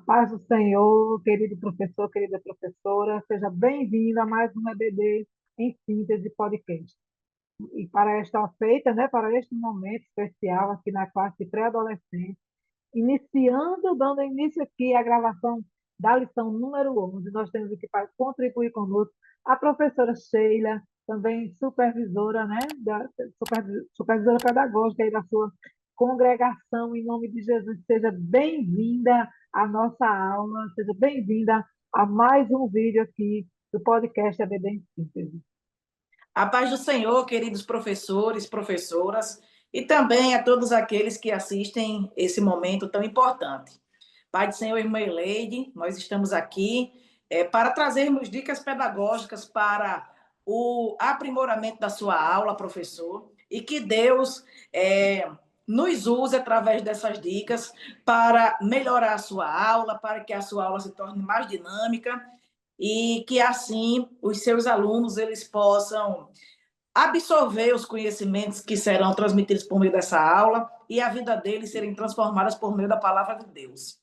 Paz do Senhor, querido professor, querida professora, seja bem-vindo a mais um EBD em síntese podcast. E para esta feita, né, para este momento especial aqui na classe pré-adolescente, dando início aqui à gravação da lição número 11, nós temos aqui para contribuir conosco a professora Sheila, também supervisora, né, supervisora pedagógica aí da sua congregação, em nome de Jesus. Seja bem-vinda à nossa aula, seja bem-vinda a mais um vídeo aqui do podcast ABD em Síntese. A paz do Senhor, queridos professores, professoras, e também a todos aqueles que assistem esse momento tão importante. Pai do Senhor, irmã Eleide, nós estamos aqui para trazermos dicas pedagógicas para o aprimoramento da sua aula, professor, e que Deus nos use através dessas dicas para melhorar a sua aula, para que a sua aula se torne mais dinâmica e que assim os seus alunos eles possam absorver os conhecimentos que serão transmitidos por meio dessa aula e a vida deles serem transformadas por meio da palavra de Deus.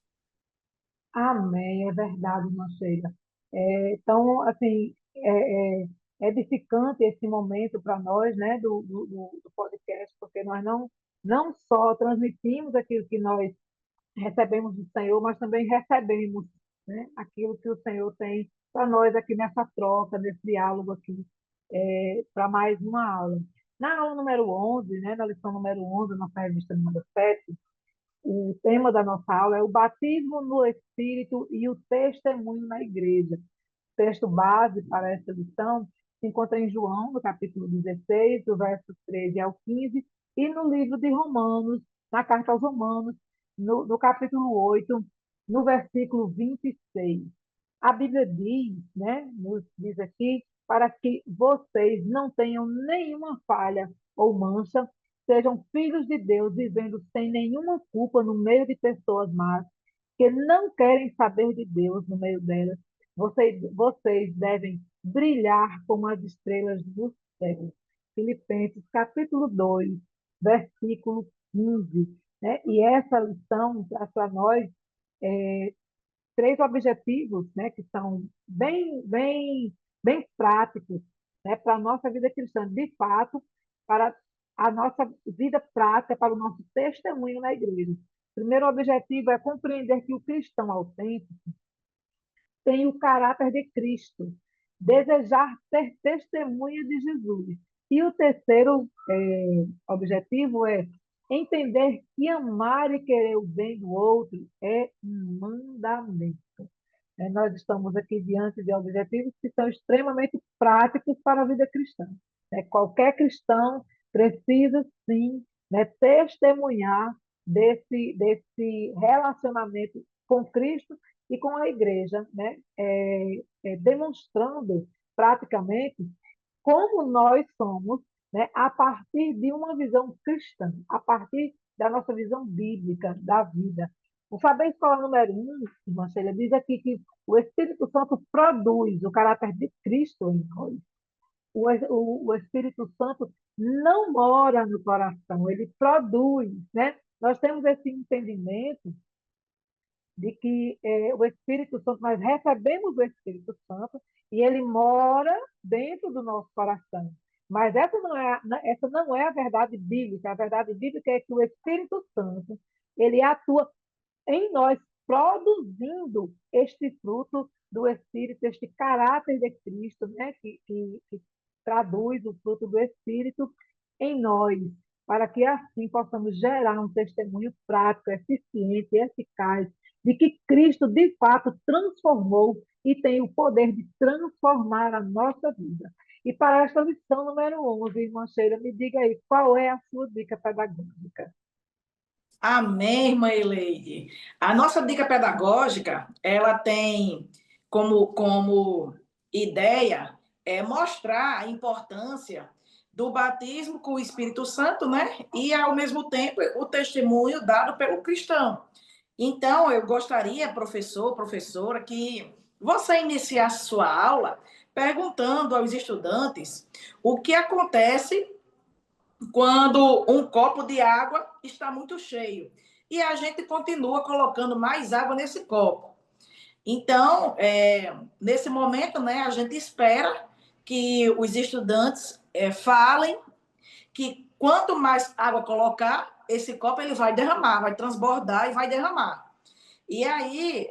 Amém, é verdade, irmã Sheila. Então, assim, é edificante esse momento para nós, né, do podcast, porque nós não só transmitimos aquilo que nós recebemos do Senhor, mas também recebemos, né, aquilo que o Senhor tem para nós aqui nessa troca, nesse diálogo aqui, para mais uma aula. Na aula número 11, né, na lição número 11, nossa revista número 7, o tema da nossa aula é o batismo no Espírito e o testemunho na igreja. O texto base para essa lição se encontra em João, no capítulo 16, do verso 13 ao 15, e no livro de Romanos, na carta aos Romanos, no capítulo 8, no versículo 26. A Bíblia diz, né, nos diz aqui, para que vocês não tenham nenhuma falha ou mancha, sejam filhos de Deus, vivendo sem nenhuma culpa no meio de pessoas más, que não querem saber de Deus no meio delas. Vocês devem brilhar como as estrelas do céu. Filipenses, capítulo 2, versículo 15. Né? E essa lição traz para nós é, três objetivos, né, que são bem práticos, né, para a nossa vida cristã, de fato, para a nossa vida prática, para o nosso testemunho na igreja. O primeiro objetivo é compreender que o cristão autêntico tem o caráter de Cristo, desejar ser testemunha de Jesus. E o terceiro objetivo é entender que amar e querer o bem do outro é um mandamento. Nós estamos aqui diante de objetivos que são extremamente práticos para a vida cristã. Qualquer cristão precisa, sim, testemunhar desse relacionamento com Cristo e com a igreja, demonstrando praticamente como nós somos, a partir de uma visão cristã, a partir da nossa visão bíblica da vida. O Saber Escola número 1, irmã Sheila, diz aqui que o Espírito Santo produz o caráter de Cristo em nós. O Espírito Santo não mora no coração, ele produz, né? Nós temos esse entendimento de que o Espírito Santo, nós recebemos o Espírito Santo e ele mora dentro do nosso coração. Mas essa não é a verdade bíblica. A verdade bíblica é que o Espírito Santo, ele atua em nós, produzindo este fruto do Espírito, este caráter de Cristo, né? que traduz o fruto do Espírito em nós, para que assim possamos gerar um testemunho prático, eficiente, eficaz, de que Cristo de fato transformou e tem o poder de transformar a nossa vida. E para esta lição número 11, irmã Sheila, me diga aí, qual é a sua dica pedagógica? Amém, irmã Eleide. A nossa dica pedagógica, ela tem como ideia mostrar a importância do batismo com o Espírito Santo, né? E, ao mesmo tempo, o testemunho dado pelo cristão. Então, eu gostaria, professor, professora, que você iniciasse sua aula perguntando aos estudantes o que acontece quando um copo de água está muito cheio e a gente continua colocando mais água nesse copo. Então, nesse momento, né, a gente espera que os estudantes falem que quanto mais água colocar, esse copo ele vai derramar, vai transbordar e vai derramar. E aí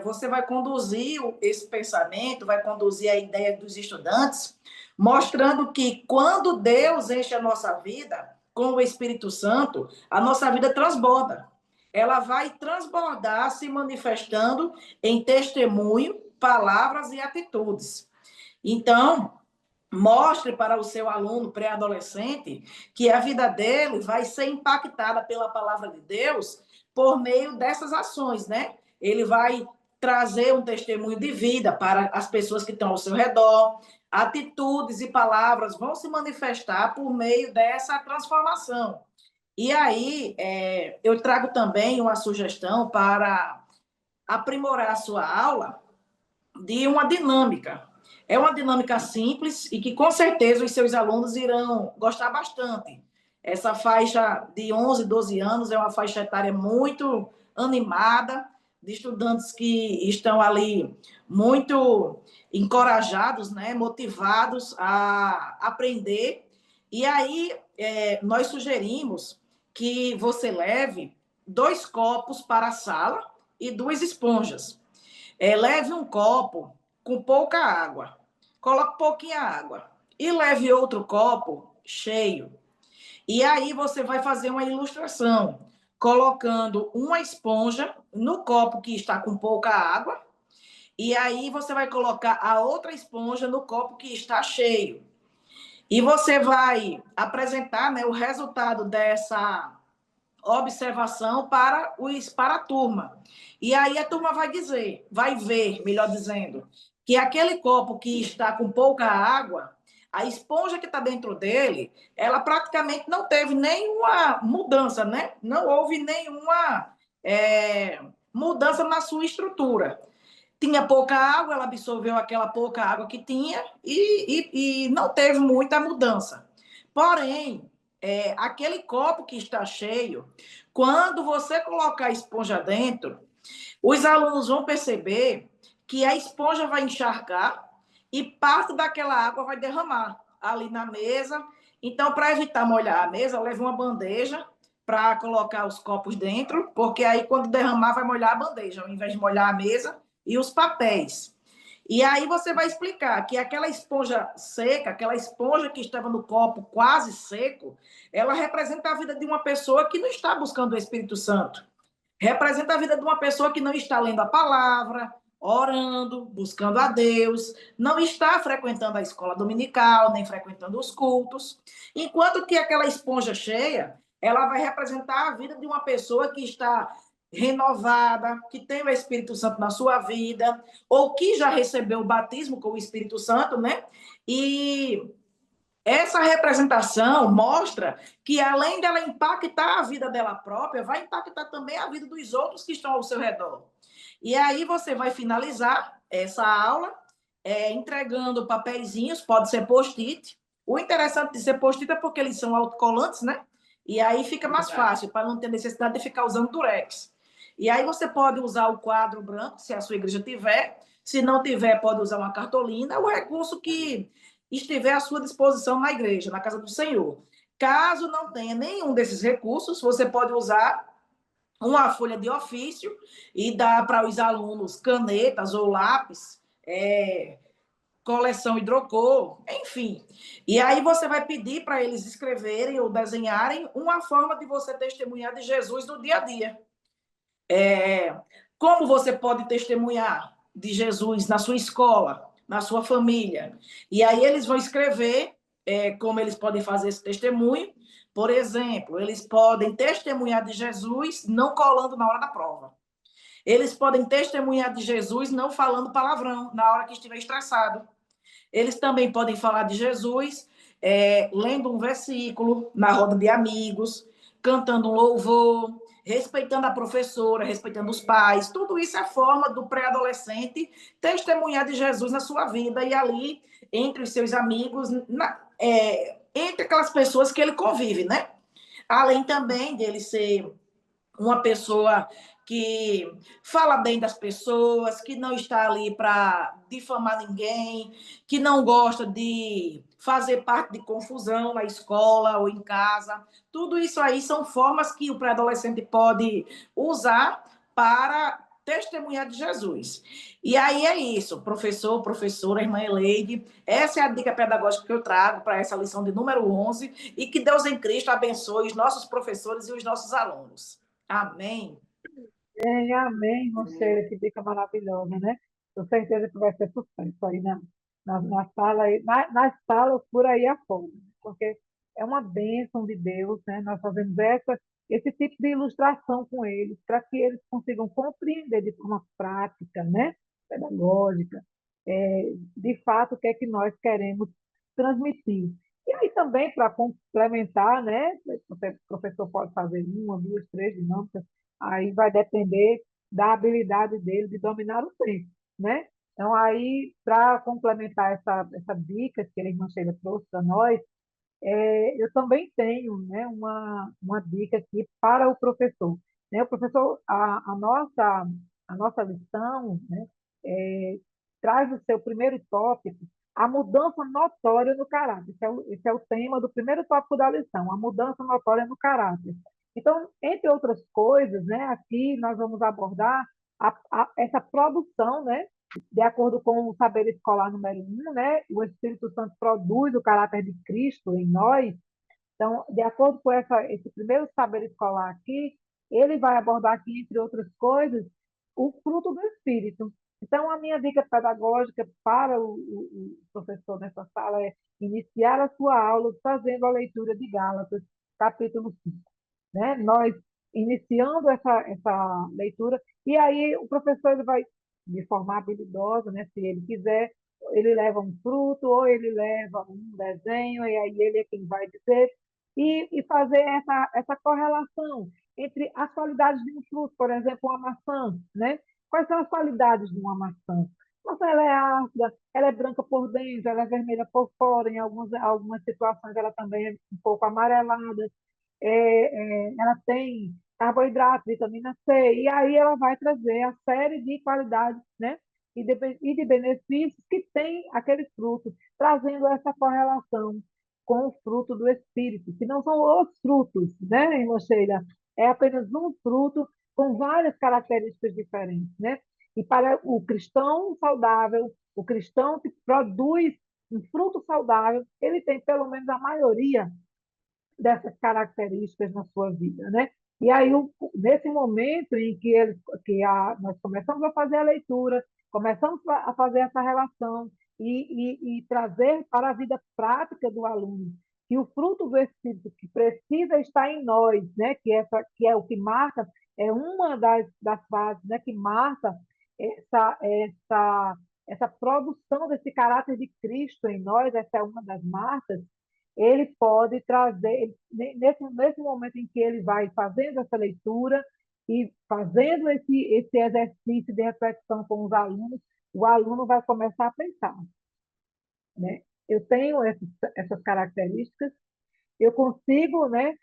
você vai conduzir esse pensamento, vai conduzir a ideia dos estudantes, mostrando que quando Deus enche a nossa vida com o Espírito Santo, a nossa vida transborda. Ela vai transbordar, se manifestando em testemunho, palavras e atitudes. Então, mostre para o seu aluno pré-adolescente que a vida dele vai ser impactada pela palavra de Deus por meio dessas ações, né? Ele vai trazer um testemunho de vida para as pessoas que estão ao seu redor, atitudes e palavras vão se manifestar por meio dessa transformação. E aí, eu trago também uma sugestão para aprimorar a sua aula de uma dinâmica. É uma dinâmica simples e que, com certeza, os seus alunos irão gostar bastante. Essa faixa de 11, 12 anos é uma faixa etária muito animada, de estudantes que estão ali muito encorajados, né, motivados a aprender. E aí, nós sugerimos que você leve 2 copos para a sala e 2 esponjas. Leve um copo com pouca água, coloque pouquinha água e leve outro copo cheio. E aí você vai fazer uma ilustração, colocando uma esponja no copo que está com pouca água, e aí você vai colocar a outra esponja no copo que está cheio. E você vai apresentar, né, o resultado dessa observação para a turma. E aí a turma vai dizer, vai ver, melhor dizendo, que aquele copo que está com pouca água, a esponja que está dentro dele, ela praticamente não teve nenhuma mudança, né? Não houve nenhuma mudança na sua estrutura. Tinha pouca água, ela absorveu aquela pouca água que tinha e não teve muita mudança. Porém, aquele copo que está cheio, quando você colocar a esponja dentro, os alunos vão perceber que a esponja vai encharcar e parte daquela água vai derramar ali na mesa. Então, para evitar molhar a mesa, leve uma bandeja para colocar os copos dentro, porque aí quando derramar vai molhar a bandeja, ao invés de molhar a mesa e os papéis. E aí você vai explicar que aquela esponja seca, aquela esponja que estava no copo quase seco, ela representa a vida de uma pessoa que não está buscando o Espírito Santo. Representa a vida de uma pessoa que não está lendo a palavra, orando, buscando a Deus, não está frequentando a escola dominical, nem frequentando os cultos. Enquanto que aquela esponja cheia, ela vai representar a vida de uma pessoa que está renovada, que tem o Espírito Santo na sua vida, ou que já recebeu o batismo com o Espírito Santo, né? E essa representação mostra que, além dela impactar a vida dela própria, vai impactar também a vida dos outros que estão ao seu redor. E aí você vai finalizar essa aula entregando papeizinhos, pode ser post-it. O interessante de ser post-it é porque eles são autocolantes, né? E aí fica mais fácil, para não ter necessidade de ficar usando durex. E aí você pode usar o quadro branco, se a sua igreja tiver. Se não tiver, pode usar uma cartolina, o recurso que estiver à sua disposição na igreja, na casa do Senhor. Caso não tenha nenhum desses recursos, você pode usar uma folha de ofício e dar para os alunos canetas ou lápis, coleção hidrocor, enfim. E aí você vai pedir para eles escreverem ou desenharem uma forma de você testemunhar de Jesus no dia a dia. Como você pode testemunhar de Jesus na sua escola, na sua família? E aí eles vão escrever como eles podem fazer esse testemunho. Por exemplo, eles podem testemunhar de Jesus não colando na hora da prova. Eles podem testemunhar de Jesus não falando palavrão na hora que estiver estressado. Eles também podem falar de Jesus lendo um versículo na roda de amigos, cantando um louvor, respeitando a professora, respeitando os pais. Tudo isso é forma do pré-adolescente testemunhar de Jesus na sua vida e ali, entre os seus amigos, entre aquelas pessoas que ele convive, né? Além também de ele ser uma pessoa que fala bem das pessoas, que não está ali para difamar ninguém, que não gosta de fazer parte de confusão na escola ou em casa. Tudo isso aí são formas que o pré-adolescente pode usar para testemunhar de Jesus. E aí é isso, professor, professora, irmã Eleide, essa é a dica pedagógica que eu trago para essa lição de número 11 e que Deus em Cristo abençoe os nossos professores e os nossos alunos. Amém. Amém, você, que dica maravilhosa, né? Com certeza que vai ser sucesso aí na sala, nas salas por aí afora, porque é uma bênção de Deus, né? Nós fazemos esse tipo de ilustração com eles, para que eles consigam compreender de forma prática, né? Pedagógica, de fato, o que é que nós queremos transmitir. E aí também, para complementar, né? O professor pode fazer uma, duas, três dinâmicas, aí vai depender da habilidade dele de dominar o tempo, né? Então, aí, para complementar essa dica que a irmã Sheila trouxe para nós, eu também tenho, né, uma dica aqui para o professor. Né? O professor, a nossa lição, né, traz o seu primeiro tópico, a mudança notória no caráter. Esse é o tema do primeiro tópico da lição, a mudança notória no caráter. Então, entre outras coisas, né, aqui nós vamos abordar essa produção, né, de acordo com o saber escolar número 1, né, o Espírito Santo produz o caráter de Cristo em nós. Então, de acordo com esse primeiro saber escolar aqui, ele vai abordar aqui, entre outras coisas, o fruto do Espírito. Então, a minha dica pedagógica para o professor nessa sala é iniciar a sua aula fazendo a leitura de Gálatas, capítulo 5. Né? Nós iniciando essa leitura, e aí o professor ele vai, de forma habilidosa, né, se ele quiser, ele leva um fruto ou ele leva um desenho, e aí ele é quem vai dizer, e fazer essa correlação entre as qualidades de um fruto, por exemplo, uma maçã, né? Quais são as qualidades de uma maçã? A maçã ela é ácida, ela é branca por dentro, ela é vermelha por fora, em algumas situações ela também é um pouco amarelada, ela tem carboidrato, vitamina C, e aí ela vai trazer a série de qualidades, né? E de benefícios que tem aquele fruto, trazendo essa correlação com o fruto do Espírito, que não são os frutos, né, irmã Sheila? É apenas um fruto com várias características diferentes, né? E para o cristão saudável, o cristão que produz um fruto saudável, ele tem pelo menos a maioria dessas características na sua vida, né? E aí, nesse momento em nós começamos a fazer a leitura, começamos a fazer essa relação e trazer para a vida prática do aluno que o fruto do Espírito que precisa estar em nós, né? Que é o que marca, é uma das fases, né? Que marca essa produção desse caráter de Cristo em nós, essa é uma das marcas. Ele pode trazer, nesse momento em que ele vai fazendo essa leitura e fazendo esse exercício de reflexão com os alunos, o aluno vai começar a pensar, né? Eu tenho essas características, eu consigo, né,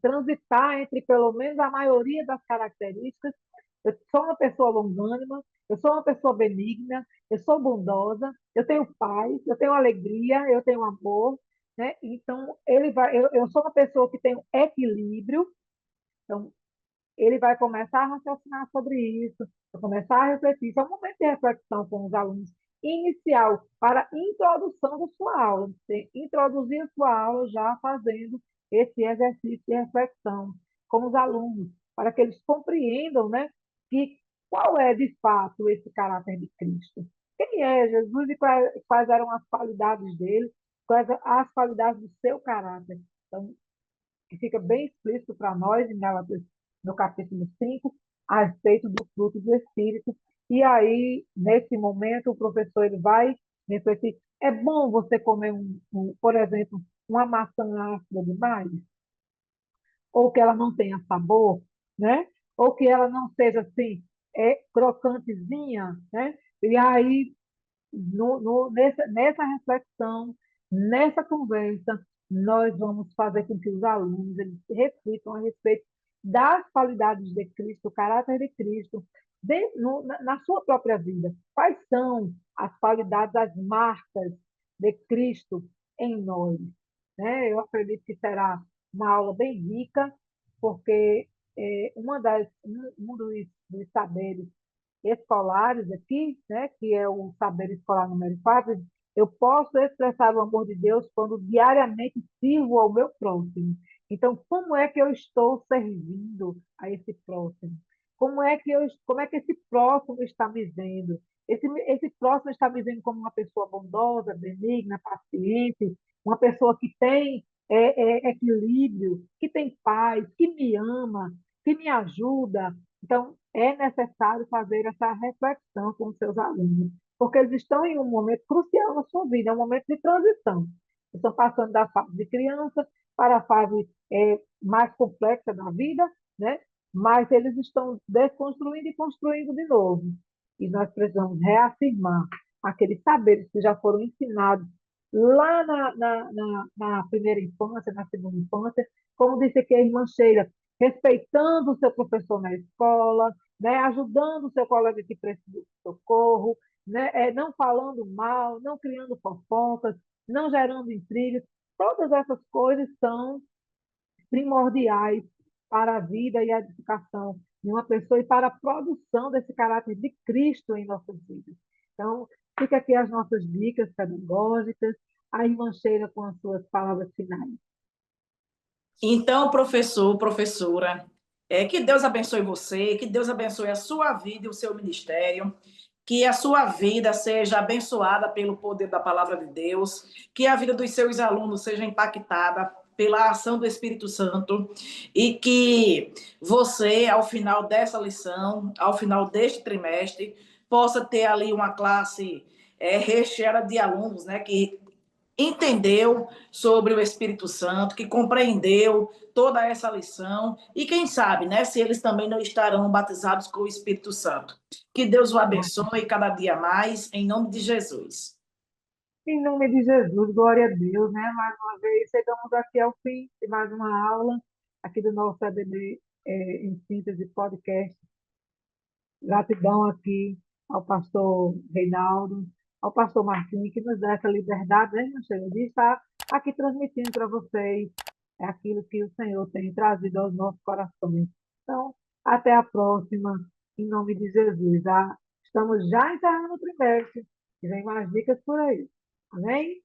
transitar entre pelo menos a maioria das características. Eu sou uma pessoa longânima, eu sou uma pessoa benigna, eu sou bondosa, eu tenho paz, eu tenho alegria, eu tenho amor, né? Então, eu sou uma pessoa que tem equilíbrio, então, ele vai começar a raciocinar sobre isso, vai começar a refletir. Isso é um momento de reflexão com os alunos inicial para a introdução da sua aula. Você introduzir a sua aula já fazendo esse exercício de reflexão com os alunos, para que eles compreendam, né, que qual é de fato esse caráter de Cristo. Quem é Jesus e quais eram as qualidades dele, quais as qualidades do seu caráter. Então, que fica bem explícito para nós em Gálatas, no capítulo 5, a respeito do fruto do Espírito. E aí, nesse momento, o professor ele vai refletir. É bom você comer, por exemplo, uma maçã ácida demais? Ou que ela não tenha sabor, né? Ou que ela não seja assim, crocantezinha, né? E aí, nessa reflexão, nessa conversa, nós vamos fazer com que os alunos eles reflitam a respeito das qualidades de Cristo, o caráter de Cristo, na sua própria vida. Quais são as qualidades, as marcas de Cristo em nós? Né? Eu acredito que será uma aula bem rica, porque um dos saberes escolares aqui, né, que é o saber escolar número 4, eu posso expressar o amor de Deus quando diariamente sirvo ao meu próximo. Então, como é que eu estou servindo a esse próximo? Como é que esse próximo está me vendo? Esse próximo está me vendo como uma pessoa bondosa, benigna, paciente, uma pessoa que tem equilíbrio, que tem paz, que me ama, que me ajuda. Então, é necessário fazer essa reflexão com os seus alunos, porque eles estão em um momento crucial na sua vida, é um momento de transição. Estão passando da fase de criança para a fase mais complexa da vida, né? Mas eles estão desconstruindo e construindo de novo. E nós precisamos reafirmar aqueles saberes que já foram ensinados lá na primeira infância, na segunda infância, como disse aqui a irmã Sheila, respeitando o seu professor na escola, né, ajudando o seu colega que precisa de socorro, né, não falando mal, não criando fofocas, não gerando intrigas. Todas essas coisas são primordiais para a vida e a edificação de uma pessoa e para a produção desse caráter de Cristo em nossas vidas. Então, fica aqui as nossas dicas pedagógicas, a irmã Sheila com as suas palavras finais. Então, professor, professora, que Deus abençoe você, que Deus abençoe a sua vida e o seu ministério, que a sua vida seja abençoada pelo poder da palavra de Deus, que a vida dos seus alunos seja impactada pela ação do Espírito Santo e que você, ao final dessa lição, ao final deste trimestre, possa ter ali uma classe recheada de alunos, né, que entendeu sobre o Espírito Santo, que compreendeu toda essa lição e quem sabe, né, se eles também não estarão batizados com o Espírito Santo. Que Deus o abençoe cada dia mais, em nome de Jesus. Em nome de Jesus, glória a Deus, né? Mais uma vez, chegamos aqui ao fim de mais uma aula aqui do nosso EBD em síntese podcast. Gratidão aqui ao pastor Reinaldo, ao pastor Marquinhos, que nos dá essa liberdade, né, meu Senhor, de estar aqui transmitindo para vocês aquilo que o Senhor tem trazido aos nossos corações. Então, até a próxima, em nome de Jesus. Estamos já encerrando o trimestre, e vem mais dicas por aí. Amém?